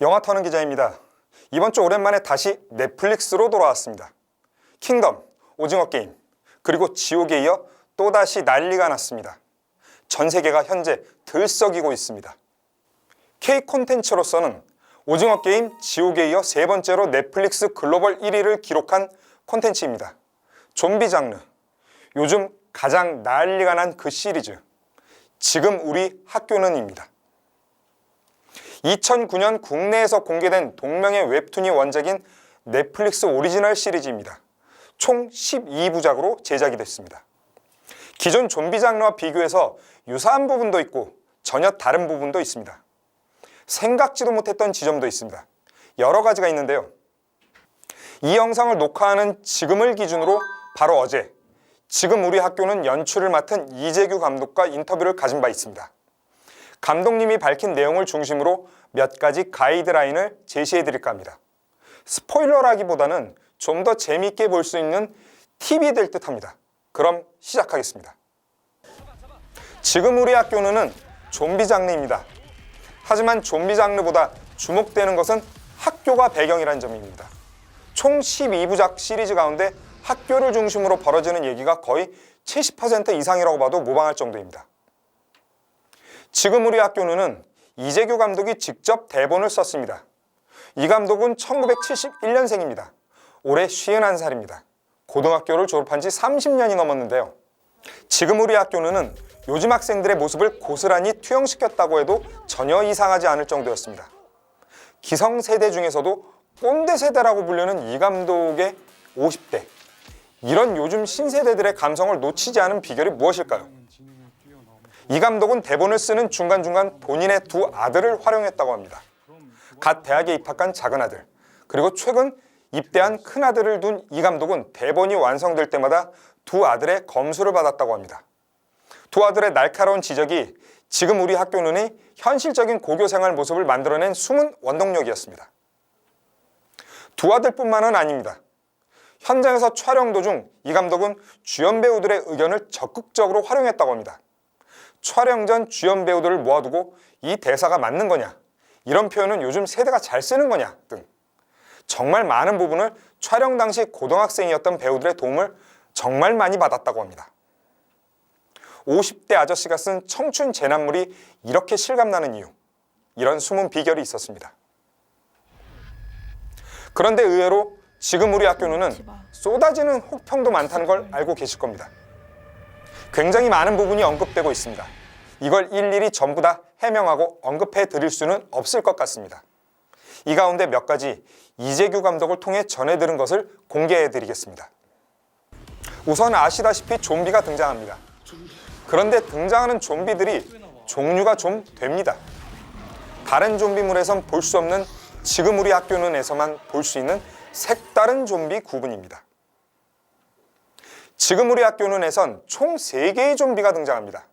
영화 터는 기자입니다. 이번 주 오랜만에 다시 넷플릭스로 돌아왔습니다. 킹덤, 오징어 게임, 그리고 지옥에 이어 또다시 난리가 났습니다. 전 세계가 현재 들썩이고 있습니다. K 콘텐츠로서는 오징어 게임, 지옥에 이어 세 번째로 넷플릭스 글로벌 1위를 기록한 콘텐츠입니다. 좀비 장르, 요즘 가장 난리가 난 그 시리즈, 지금 우리 학교는입니다. 2009년 국내에서 공개된 동명의 웹툰이 원작인 넷플릭스 오리지널 시리즈입니다. 총 12부작으로 제작이 됐습니다. 기존 좀비 장르와 비교해서 유사한 부분도 있고 전혀 다른 부분도 있습니다. 생각지도 못했던 지점도 있습니다. 여러 가지가 있는데요. 이 영상을 녹화하는 지금을 기준으로 바로 어제 지금 우리 학교는 연출을 맡은 이재규 감독과 인터뷰를 가진 바 있습니다. 감독님이 밝힌 내용을 중심으로 몇 가지 가이드라인을 제시해 드릴까 합니다. 스포일러라기보다는 좀 더 재미있게 볼 수 있는 팁이 될 듯 합니다. 그럼 시작하겠습니다. 지금 우리 학교는 좀비 장르입니다. 하지만 좀비 장르보다 주목되는 것은 학교가 배경이라는 점입니다. 총 12부작 시리즈 가운데 학교를 중심으로 벌어지는 얘기가 거의 70% 이상이라고 봐도 무방할 정도입니다. 지금 우리 학교는 이재규 감독이 직접 대본을 썼습니다. 이 감독은 1971년생입니다. 올해 51살입니다. 고등학교를 졸업한 지 30년이 넘었는데요. 지금 우리 학교는 요즘 학생들의 모습을 고스란히 투영시켰다고 해도 전혀 이상하지 않을 정도였습니다. 기성세대 중에서도 꼰대 세대라고 불리는 이 감독의 50대, 이런 요즘 신세대들의 감성을 놓치지 않은 비결이 무엇일까요? 이 감독은 대본을 쓰는 중간중간 본인의 두 아들을 활용했다고 합니다. 갓 대학에 입학한 작은 아들, 그리고 최근 입대한 큰 아들을 둔 이 감독은 대본이 완성될 때마다 두 아들의 검수를 받았다고 합니다. 두 아들의 날카로운 지적이 지금 우리 학교는 현실적인 고교생활 모습을 만들어낸 숨은 원동력이었습니다. 두 아들뿐만은 아닙니다. 현장에서 촬영 도중 이 감독은 주연 배우들의 의견을 적극적으로 활용했다고 합니다. 촬영 전 주연 배우들을 모아두고 이 대사가 맞는 거냐, 이런 표현은 요즘 세대가 잘 쓰는 거냐 등 정말 많은 부분을 촬영 당시 고등학생이었던 배우들의 도움을 정말 많이 받았다고 합니다. 50대 아저씨가 쓴 청춘 재난물이 이렇게 실감나는 이유, 이런 숨은 비결이 있었습니다. 그런데 의외로 지금 우리 학교는 쏟아지는 혹평도 많다는 걸 알고 계실 겁니다. 굉장히 많은 부분이 언급되고 있습니다. 이걸 일일이 전부 다 해명하고 언급해 드릴 수는 없을 것 같습니다. 이 가운데 몇 가지 이재규 감독을 통해 전해 들은 것을 공개해 드리겠습니다. 우선 아시다시피 좀비가 등장합니다. 그런데 등장하는 좀비들이 종류가 좀 됩니다. 다른 좀비물에선 볼 수 없는 지금 우리 학교는에서만 볼 수 있는 색다른 좀비 구분입니다. 지금 우리 학교는에선 총 3개의 좀비가 등장합니다.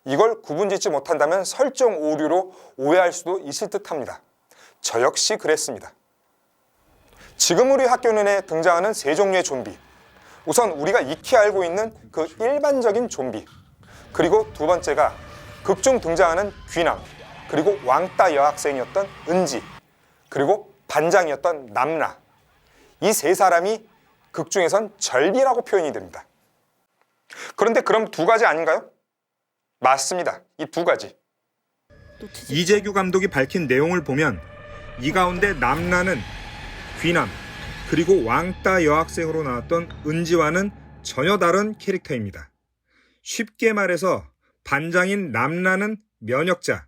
이걸 구분짓지 못한다면 설정 오류로 오해할 수도 있을 듯합니다. 저 역시 그랬습니다. 지금 우리 학교는에 등장하는 3종류의 좀비, 우선 우리가 익히 알고 있는 그 일반적인 좀비, 그리고 두 번째가 극중 등장하는 귀남, 그리고 왕따 여학생이었던 은지, 그리고 반장이었던 남라, 이 세 사람이 극중에선 절비라고 표현이 됩니다. 그런데 그럼 두 가지 아닌가요? 맞습니다. 이 두 가지. 이재규 감독이 밝힌 내용을 보면 이 가운데 남라는 귀남, 그리고 왕따 여학생으로 나왔던 은지와는 전혀 다른 캐릭터입니다. 쉽게 말해서 반장인 남라는 면역자,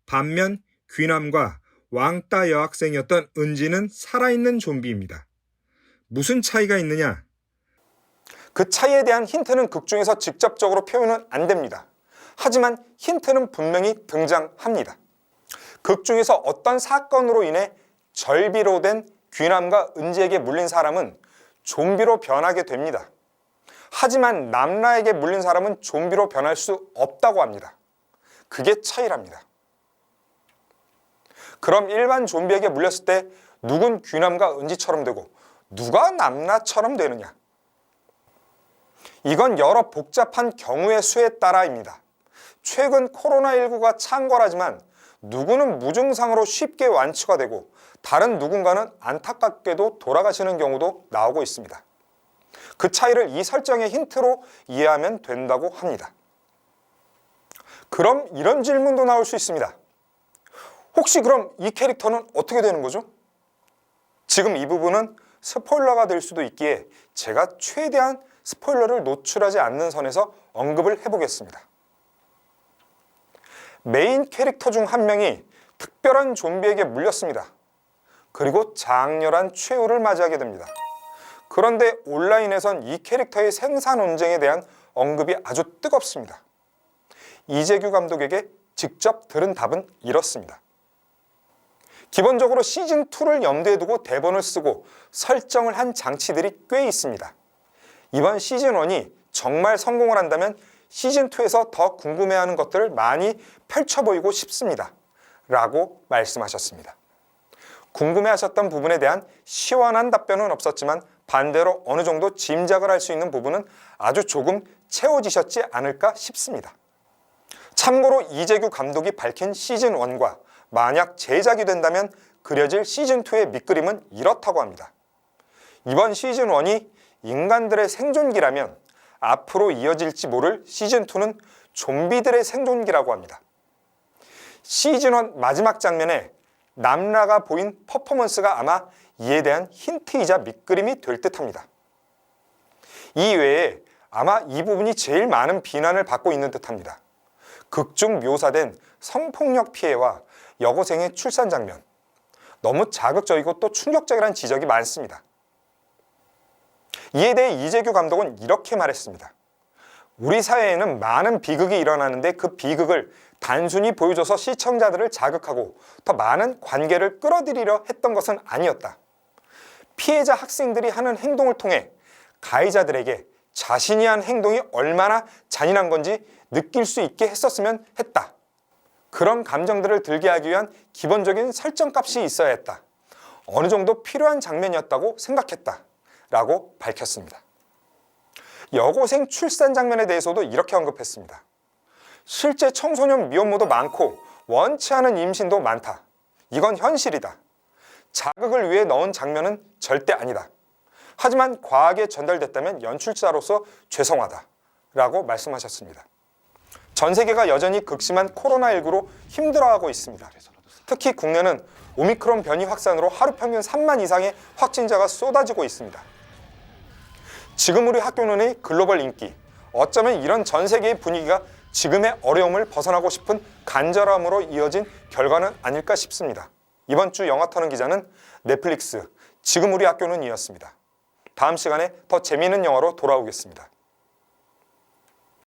반면 귀남과 왕따 여학생이었던 은지는 살아있는 좀비입니다. 무슨 차이가 있느냐? 그 차이에 대한 힌트는 극중에서 직접적으로 표현은 안 됩니다. 하지만 힌트는 분명히 등장합니다. 극중에서 어떤 사건으로 인해 절비로 된 귀남과 은지에게 물린 사람은 좀비로 변하게 됩니다. 하지만 남라에게 물린 사람은 좀비로 변할 수 없다고 합니다. 그게 차이랍니다. 그럼 일반 좀비에게 물렸을 때 누군 귀남과 은지처럼 되고 누가 남라처럼 되느냐? 이건 여러 복잡한 경우의 수에 따라입니다. 최근 코로나19가 창궐하지만 누구는 무증상으로 쉽게 완치가 되고 다른 누군가는 안타깝게도 돌아가시는 경우도 나오고 있습니다. 그 차이를 이 설정의 힌트로 이해하면 된다고 합니다. 그럼 이런 질문도 나올 수 있습니다. 혹시 그럼 이 캐릭터는 어떻게 되는 거죠? 지금 이 부분은 스포일러가 될 수도 있기에 제가 최대한 스포일러를 노출하지 않는 선에서 언급을 해보겠습니다. 메인 캐릭터 중 한 명이 특별한 좀비에게 물렸습니다. 그리고 장렬한 최후를 맞이하게 됩니다. 그런데 온라인에선 이 캐릭터의 생사 논쟁에 대한 언급이 아주 뜨겁습니다. 이재규 감독에게 직접 들은 답은 이렇습니다. 기본적으로 시즌2를 염두에 두고 대본을 쓰고 설정을 한 장치들이 꽤 있습니다. 이번 시즌1이 정말 성공을 한다면 시즌2에서 더 궁금해하는 것들을 많이 펼쳐 보이고 싶습니다. 라고 말씀하셨습니다. 궁금해하셨던 부분에 대한 시원한 답변은 없었지만 반대로 어느 정도 짐작을 할 수 있는 부분은 아주 조금 채워지셨지 않을까 싶습니다. 참고로 이재규 감독이 밝힌 시즌1과 만약 제작이 된다면 그려질 시즌2의 밑그림은 이렇다고 합니다. 이번 시즌1이 인간들의 생존기라면 앞으로 이어질지 모를 시즌2는 좀비들의 생존기라고 합니다. 시즌1 마지막 장면에 남라가 보인 퍼포먼스가 아마 이에 대한 힌트이자 밑그림이 될 듯합니다. 이 외에 아마 이 부분이 제일 많은 비난을 받고 있는 듯합니다. 극중 묘사된 성폭력 피해와 여고생의 출산 장면, 너무 자극적이고 또 충격적이라는 지적이 많습니다. 이에 대해 이재규 감독은 이렇게 말했습니다. 우리 사회에는 많은 비극이 일어나는데 그 비극을 단순히 보여줘서 시청자들을 자극하고 더 많은 관계를 끌어들이려 했던 것은 아니었다. 피해자 학생들이 하는 행동을 통해 가해자들에게 자신이 한 행동이 얼마나 잔인한 건지 느낄 수 있게 했었으면 했다. 그런 감정들을 들게 하기 위한 기본적인 설정값이 있어야 했다. 어느 정도 필요한 장면이었다고 생각했다. 라고 밝혔습니다. 여고생 출산 장면에 대해서도 이렇게 언급했습니다. 실제 청소년 미혼모도 많고 원치 않은 임신도 많다. 이건 현실이다. 자극을 위해 넣은 장면은 절대 아니다. 하지만 과하게 전달됐다면 연출자로서 죄송하다. 라고 말씀하셨습니다. 전 세계가 여전히 극심한 코로나19로 힘들어하고 있습니다. 특히 국내는 오미크론 변이 확산으로 하루 평균 3만 이상의 확진자가 쏟아지고 있습니다. 지금 우리 학교론의 글로벌 인기, 어쩌면 이런 전 세계의 분위기가 지금의 어려움을 벗어나고 싶은 간절함으로 이어진 결과는 아닐까 싶습니다. 이번 주 영화 터는 기자는 넷플릭스 지금 우리 학교는 이었습니다. 다음 시간에 더 재미있는 영화로 돌아오겠습니다.